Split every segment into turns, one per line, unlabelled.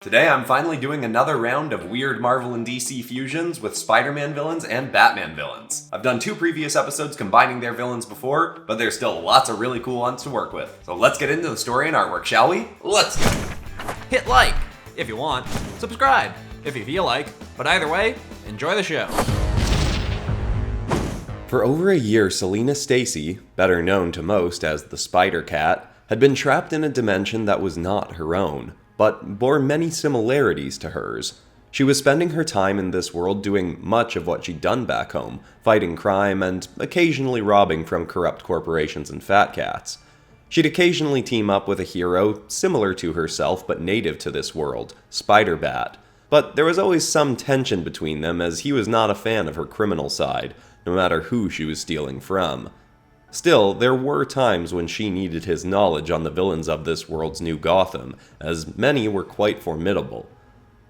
Today I'm finally doing another round of weird Marvel and DC fusions with Spider-Man villains and Batman villains. I've done 2 previous episodes combining their villains before, but there's still lots of really cool ones to work with. So let's get into the story and artwork, shall we? Let's go!
Hit like if you want, subscribe if you feel like, but either way, enjoy the show.
For over a year, Selena Stacy, better known to most as the Spider-Cat, had been trapped in a dimension that was not her own, but bore many similarities to hers. She was spending her time in this world doing much of what she'd done back home, fighting crime and occasionally robbing from corrupt corporations and fat cats. She'd occasionally team up with a hero similar to herself but native to this world, Spider-Bat. But there was always some tension between them as he was not a fan of her criminal side, no matter who she was stealing from. Still, there were times when she needed his knowledge on the villains of this world's new Gotham, as many were quite formidable.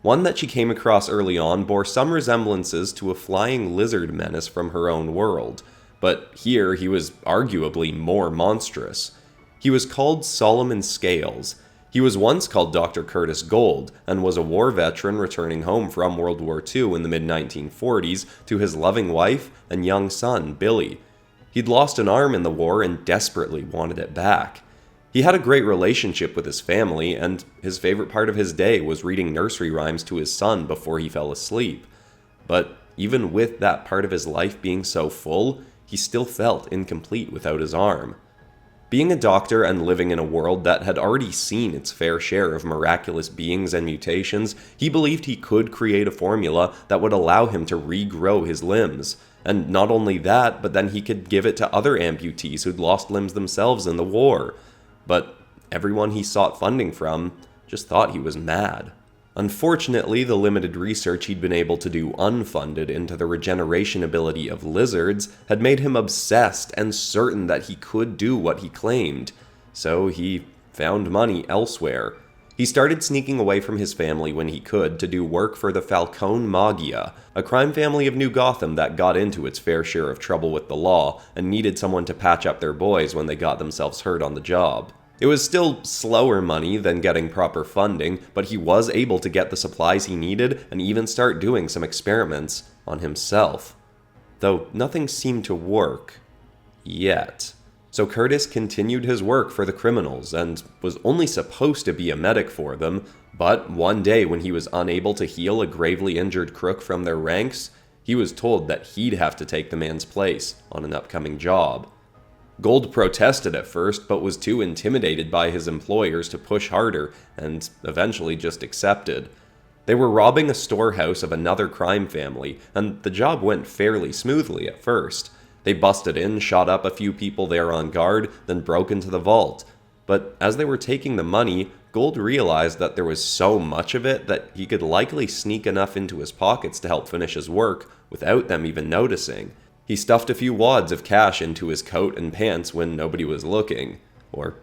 One that she came across early on bore some resemblances to a flying lizard menace from her own world, but here he was arguably more monstrous. He was called Solomon Scales. He was once called Dr. Curtis Gold, and was a war veteran returning home from World War II in the mid-1940s to his loving wife and young son, Billy. He'd lost an arm in the war and desperately wanted it back. He had a great relationship with his family, and his favorite part of his day was reading nursery rhymes to his son before he fell asleep. But even with that part of his life being so full, he still felt incomplete without his arm. Being a doctor and living in a world that had already seen its fair share of miraculous beings and mutations, he believed he could create a formula that would allow him to regrow his limbs. And not only that, but then he could give it to other amputees who'd lost limbs themselves in the war. But everyone he sought funding from just thought he was mad. Unfortunately, the limited research he'd been able to do unfunded into the regeneration ability of lizards had made him obsessed and certain that he could do what he claimed. So he found money elsewhere. He started sneaking away from his family when he could to do work for the Falcone Maggia, a crime family of New Gotham that got into its fair share of trouble with the law and needed someone to patch up their boys when they got themselves hurt on the job. It was still slower money than getting proper funding, but he was able to get the supplies he needed and even start doing some experiments on himself. Though nothing seemed to work. Yet. So Curtis continued his work for the criminals and was only supposed to be a medic for them, but one day when he was unable to heal a gravely injured crook from their ranks, he was told that he'd have to take the man's place on an upcoming job. Gold protested at first, but was too intimidated by his employers to push harder, and eventually just accepted. They were robbing a storehouse of another crime family, and the job went fairly smoothly at first. They busted in, shot up a few people there on guard, then broke into the vault. But as they were taking the money, Gold realized that there was so much of it that he could likely sneak enough into his pockets to help finish his work without them even noticing. He stuffed a few wads of cash into his coat and pants when nobody was looking. Or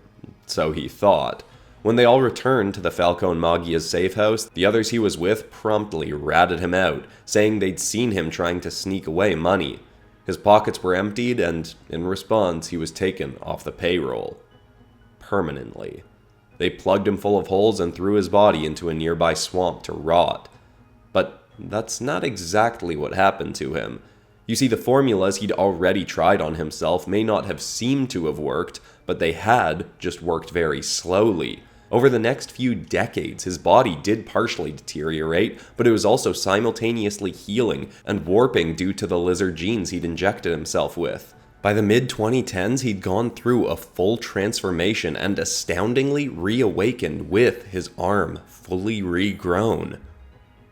so he thought. When they all returned to the Falcone Maggia's safe house, the others he was with promptly ratted him out, saying they'd seen him trying to sneak away money. His pockets were emptied, and in response, he was taken off the payroll. Permanently. They plugged him full of holes and threw his body into a nearby swamp to rot. But that's not exactly what happened to him. You see, the formulas he'd already tried on himself may not have seemed to have worked, but they had just worked very slowly. Over the next few decades, his body did partially deteriorate, but it was also simultaneously healing and warping due to the lizard genes he'd injected himself with. By the mid-2010s, he'd gone through a full transformation and astoundingly reawakened with his arm fully regrown.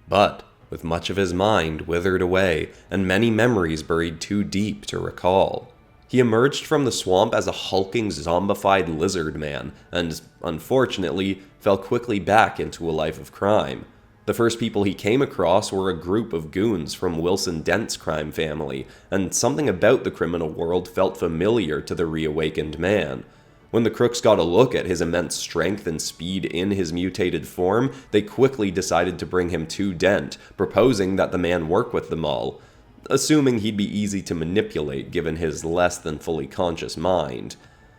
But with much of his mind withered away and many memories buried too deep to recall. He emerged from the swamp as a hulking, zombified lizard man, and, unfortunately, fell quickly back into a life of crime. The first people he came across were a group of goons from Wilson Dent's crime family, and something about the criminal world felt familiar to the reawakened man. When the crooks got a look at his immense strength and speed in his mutated form, they quickly decided to bring him to Dent, proposing that the man work with them all, assuming he'd be easy to manipulate given his less than fully conscious mind.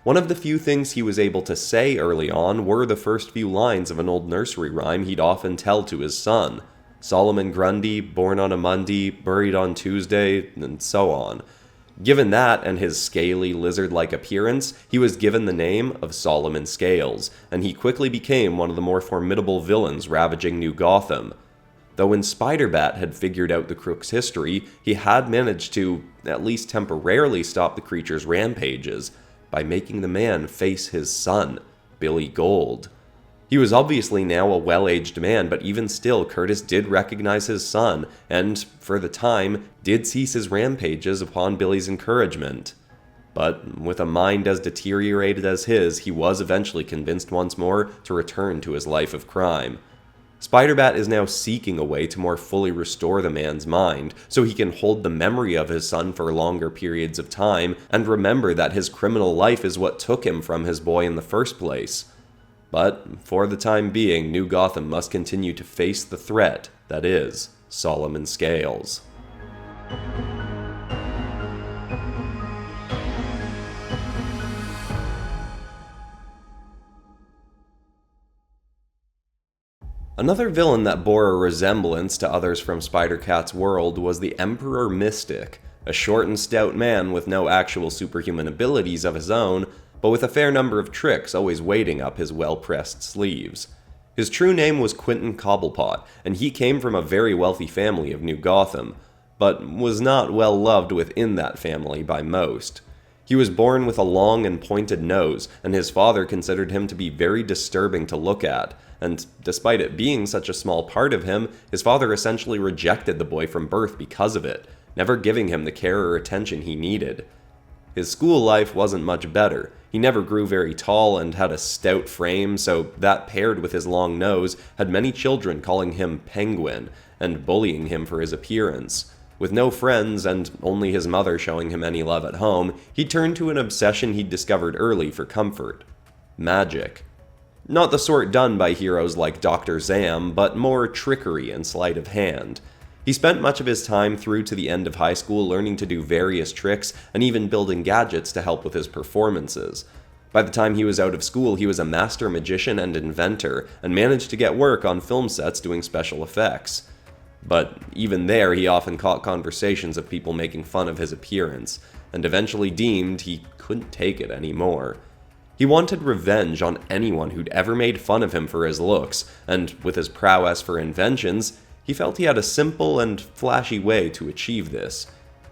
One of the few things he was able to say early on were the first few lines of an old nursery rhyme he'd often tell to his son. Solomon Grundy, born on a Monday, buried on Tuesday, and so on. Given that and his scaly, lizard-like appearance, he was given the name of Solomon Scales, and he quickly became one of the more formidable villains ravaging New Gotham. Though when Spider-Bat had figured out the crook's history, he had managed to, at least temporarily, stop the creature's rampages by making the man face his son, Billy Gold. He was obviously now a well-aged man, but even still, Curtis did recognize his son, and, for the time, did cease his rampages upon Billy's encouragement. But, with a mind as deteriorated as his, he was eventually convinced once more to return to his life of crime. Spider-Bat is now seeking a way to more fully restore the man's mind, so he can hold the memory of his son for longer periods of time, and remember that his criminal life is what took him from his boy in the first place. But, for the time being, New Gotham must continue to face the threat that is Solomon Scales. Another villain that bore a resemblance to others from Spider-Cat's world was the Emperor Mystic, a short and stout man with no actual superhuman abilities of his own, but with a fair number of tricks always waiting up his well-pressed sleeves. His true name was Quentin Cobblepot, and he came from a very wealthy family of New Gotham, but was not well loved within that family by most. He was born with a long and pointed nose, and his father considered him to be very disturbing to look at, and despite it being such a small part of him, his father essentially rejected the boy from birth because of it, never giving him the care or attention he needed. His school life wasn't much better. He never grew very tall and had a stout frame, so that paired with his long nose had many children calling him Penguin and bullying him for his appearance. With no friends and only his mother showing him any love at home, he turned to an obsession he'd discovered early for comfort: magic. Not the sort done by heroes like Dr. Zam, but more trickery and sleight of hand. He spent much of his time through to the end of high school learning to do various tricks and even building gadgets to help with his performances. By the time he was out of school, he was a master magician and inventor, and managed to get work on film sets doing special effects. But even there, he often caught conversations of people making fun of his appearance, and eventually deemed he couldn't take it anymore. He wanted revenge on anyone who'd ever made fun of him for his looks, and with his prowess for inventions, he felt he had a simple and flashy way to achieve this.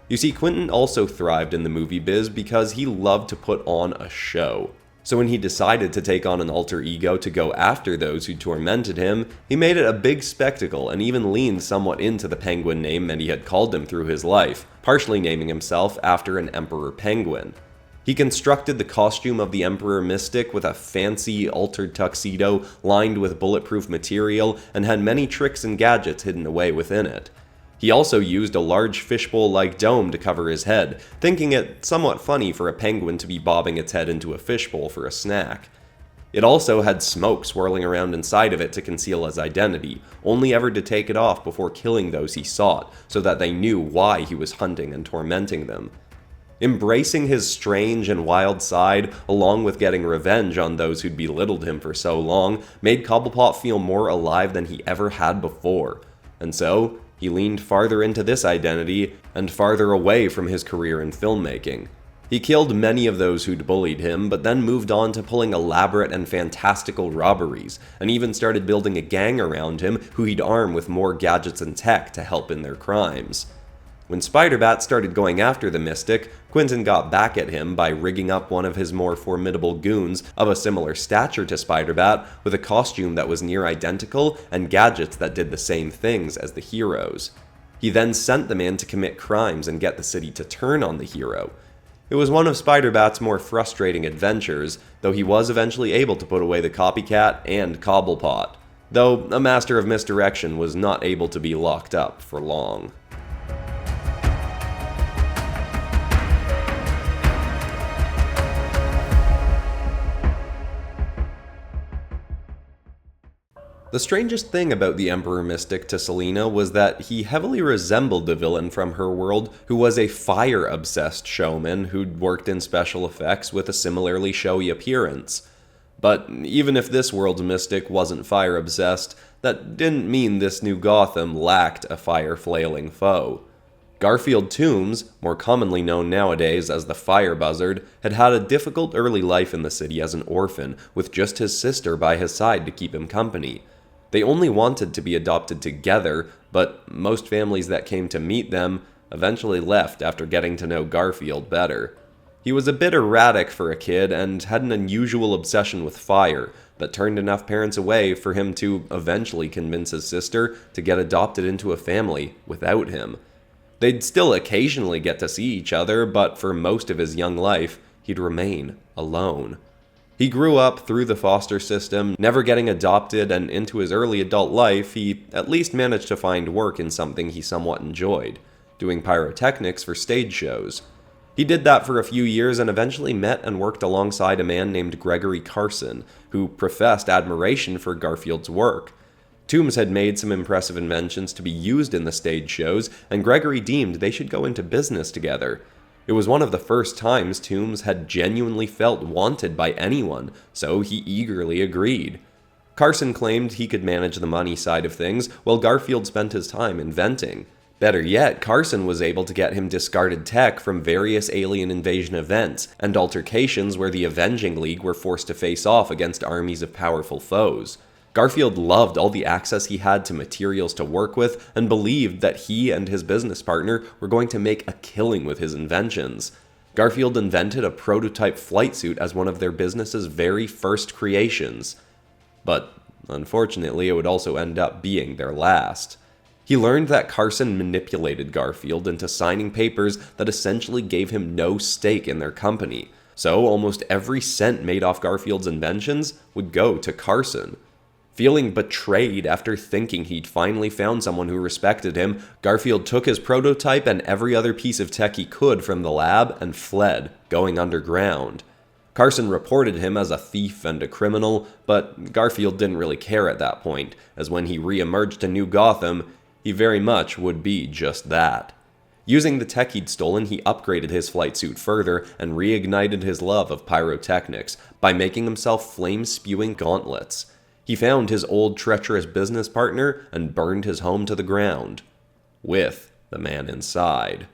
You see, Quentin also thrived in the movie biz because he loved to put on a show. So when he decided to take on an alter ego to go after those who tormented him, he made it a big spectacle and even leaned somewhat into the Penguin name many had called him through his life, partially naming himself after an emperor penguin. He constructed the costume of the Emperor Mystic with a fancy, altered tuxedo lined with bulletproof material and had many tricks and gadgets hidden away within it. He also used a large fishbowl-like dome to cover his head, thinking it somewhat funny for a penguin to be bobbing its head into a fishbowl for a snack. It also had smoke swirling around inside of it to conceal his identity, only ever to take it off before killing those he sought, so that they knew why he was hunting and tormenting them. Embracing his strange and wild side, along with getting revenge on those who'd belittled him for so long, made Cobblepot feel more alive than he ever had before. And so, he leaned farther into this identity, and farther away from his career in filmmaking. He killed many of those who'd bullied him, but then moved on to pulling elaborate and fantastical robberies, and even started building a gang around him who he'd arm with more gadgets and tech to help in their crimes. When Spider-Bat started going after the Mystic, Quentin got back at him by rigging up one of his more formidable goons of a similar stature to Spider-Bat with a costume that was near identical and gadgets that did the same things as the heroes. He then sent the man to commit crimes and get the city to turn on the hero. It was one of Spider-Bat's more frustrating adventures, though he was eventually able to put away the copycat and Cobblepot, though a master of misdirection was not able to be locked up for long. The strangest thing about the Emperor Mystic to Selina was that he heavily resembled the villain from her world, who was a fire-obsessed showman who'd worked in special effects with a similarly showy appearance. But even if this world's Mystic wasn't fire-obsessed, that didn't mean this new Gotham lacked a fire-flailing foe. Garfield Toombs, more commonly known nowadays as the Fire Buzzard, had had a difficult early life in the city as an orphan, with just his sister by his side to keep him company. They only wanted to be adopted together, but most families that came to meet them eventually left after getting to know Garfield better. He was a bit erratic for a kid and had an unusual obsession with fire that turned enough parents away for him to eventually convince his sister to get adopted into a family without him. They'd still occasionally get to see each other, but for most of his young life, he'd remain alone. He grew up through the foster system, never getting adopted, and into his early adult life, he at least managed to find work in something he somewhat enjoyed, doing pyrotechnics for stage shows. He did that for a few years and eventually met and worked alongside a man named Gregory Carson, who professed admiration for Garfield's work. Toombs had made some impressive inventions to be used in the stage shows, and Gregory deemed they should go into business together. It was one of the first times Toombs had genuinely felt wanted by anyone, so he eagerly agreed. Carson claimed he could manage the money side of things, while Garfield spent his time inventing. Better yet, Carson was able to get him discarded tech from various alien invasion events, and altercations where the Avenging League were forced to face off against armies of powerful foes. Garfield loved all the access he had to materials to work with and believed that he and his business partner were going to make a killing with his inventions. Garfield invented a prototype flight suit as one of their business's very first creations. But unfortunately, it would also end up being their last. He learned that Carson manipulated Garfield into signing papers that essentially gave him no stake in their company. So almost every cent made off Garfield's inventions would go to Carson. Feeling betrayed after thinking he'd finally found someone who respected him, Garfield took his prototype and every other piece of tech he could from the lab and fled, going underground. Carson reported him as a thief and a criminal, but Garfield didn't really care at that point, as when he re-emerged to New Gotham, he very much would be just that. Using the tech he'd stolen, he upgraded his flight suit further and reignited his love of pyrotechnics by making himself flame-spewing gauntlets. He found his old treacherous business partner and burned his home to the ground. With the man inside.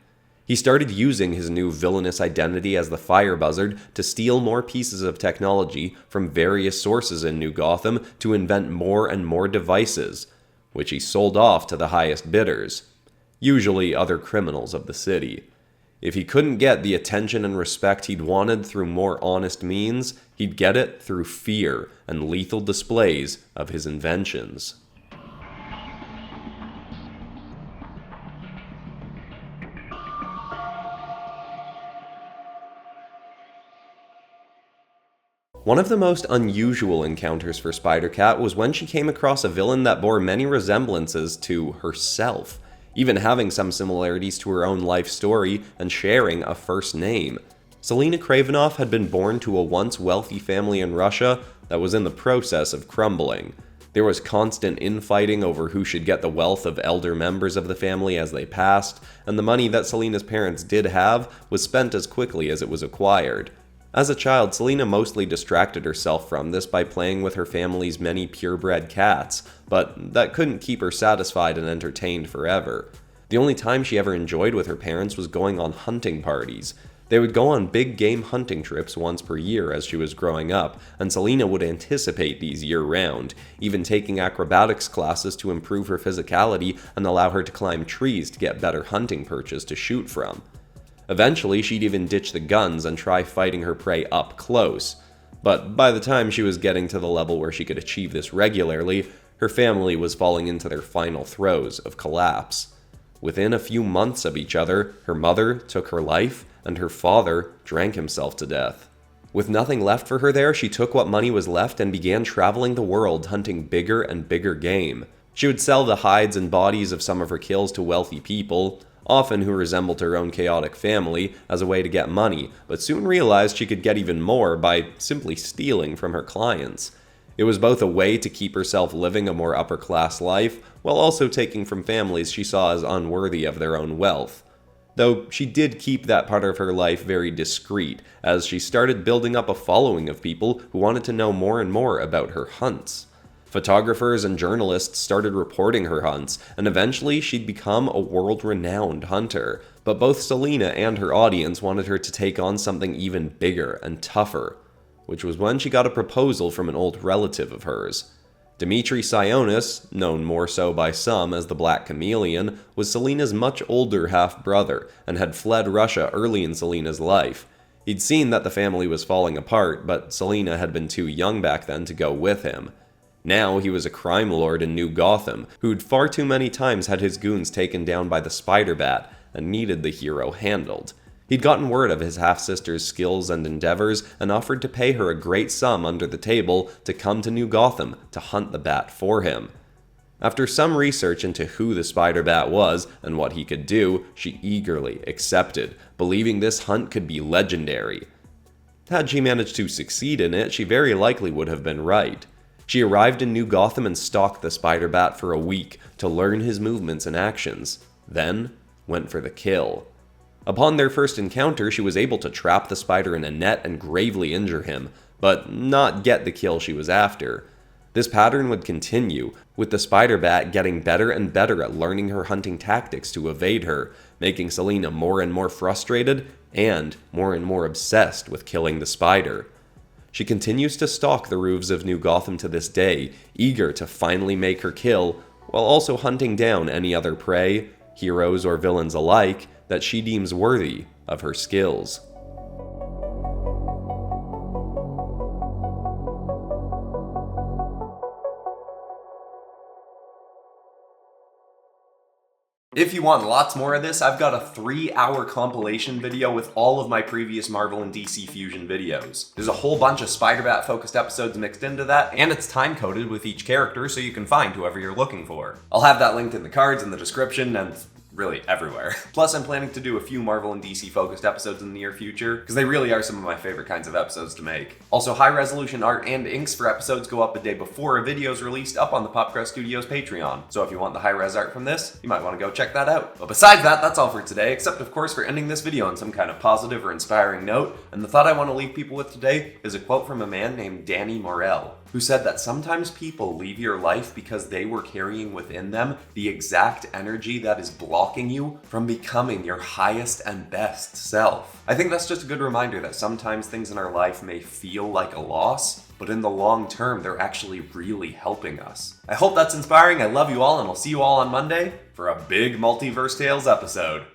He started using his new villainous identity as the Fire Buzzard to steal more pieces of technology from various sources in New Gotham to invent more and more devices, which he sold off to the highest bidders, usually other criminals of the city. If he couldn't get the attention and respect he'd wanted through more honest means, he'd get it through fear and lethal displays of his inventions. One of the most unusual encounters for Spider-Cat was when she came across a villain that bore many resemblances to herself, even having some similarities to her own life story and sharing a first name. Selina Kravinoff had been born to a once wealthy family in Russia that was in the process of crumbling. There was constant infighting over who should get the wealth of elder members of the family as they passed, and the money that Selina's parents did have was spent as quickly as it was acquired. As a child, Selina mostly distracted herself from this by playing with her family's many purebred cats, but that couldn't keep her satisfied and entertained forever. The only time she ever enjoyed with her parents was going on hunting parties. They would go on big game hunting trips once per year as she was growing up, and Selina would anticipate these year-round, even taking acrobatics classes to improve her physicality and allow her to climb trees to get better hunting perches to shoot from. Eventually, she'd even ditch the guns and try fighting her prey up close. But by the time she was getting to the level where she could achieve this regularly, her family was falling into their final throes of collapse. Within a few months of each other, her mother took her life, and her father drank himself to death. With nothing left for her there, she took what money was left and began traveling the world hunting bigger and bigger game. She would sell the hides and bodies of some of her kills to wealthy people, often who resembled her own chaotic family, as a way to get money, but soon realized she could get even more by simply stealing from her clients. It was both a way to keep herself living a more upper-class life, while also taking from families she saw as unworthy of their own wealth. Though she did keep that part of her life very discreet, as she started building up a following of people who wanted to know more and more about her hunts. Photographers and journalists started reporting her hunts, and eventually she'd become a world-renowned hunter. But both Selina and her audience wanted her to take on something even bigger and tougher, which was when she got a proposal from an old relative of hers. Dimitri Sionis, known more so by some as the Black Chameleon, was Selina's much older half-brother and had fled Russia early in Selina's life. He'd seen that the family was falling apart, but Selina had been too young back then to go with him. Now he was a crime lord in New Gotham, who'd far too many times had his goons taken down by the Spider-Bat and needed the hero handled. He'd gotten word of his half-sister's skills and endeavors and offered to pay her a great sum under the table to come to New Gotham to hunt the Bat for him. After some research into who the Spider-Bat was and what he could do, she eagerly accepted, believing this hunt could be legendary. Had she managed to succeed in it, she very likely would have been right. She arrived in New Gotham and stalked the Spider-Bat for a week to learn his movements and actions, then went for the kill. Upon their first encounter, she was able to trap the spider in a net and gravely injure him, but not get the kill she was after. This pattern would continue, with the Spider-Bat getting better and better at learning her hunting tactics to evade her, making Selina more and more frustrated and more obsessed with killing the spider. She continues to stalk the roofs of New Gotham to this day, eager to finally make her kill, while also hunting down any other prey, heroes or villains alike, that she deems worthy of her skills. If you want lots more of this, I've got a 3-hour compilation video with all of my previous Marvel and DC Fusion videos. There's a whole bunch of Spider-Bat focused episodes mixed into that, and it's time-coded with each character so you can find whoever you're looking for. I'll have that linked in the cards, in the description, and really everywhere. Plus, I'm planning to do a few Marvel and DC focused episodes in the near future, because they really are some of my favorite kinds of episodes to make. Also, high resolution art and inks for episodes go up a day before a video is released up on the Popcrest Studios Patreon. So if you want the high res art from this, you might want to go check that out. But besides that, that's all for today, except of course for ending this video on some kind of positive or inspiring note. And the thought I want to leave people with today is a quote from a man named Danny Morell, who said that sometimes people leave your life because they were carrying within them the exact energy that is blocking you from becoming your highest and best self. I think that's just a good reminder that sometimes things in our life may feel like a loss, but in the long term, they're actually really helping us. I hope that's inspiring. I love you all, and I'll see you all on Monday for a big Multiverse Tales episode.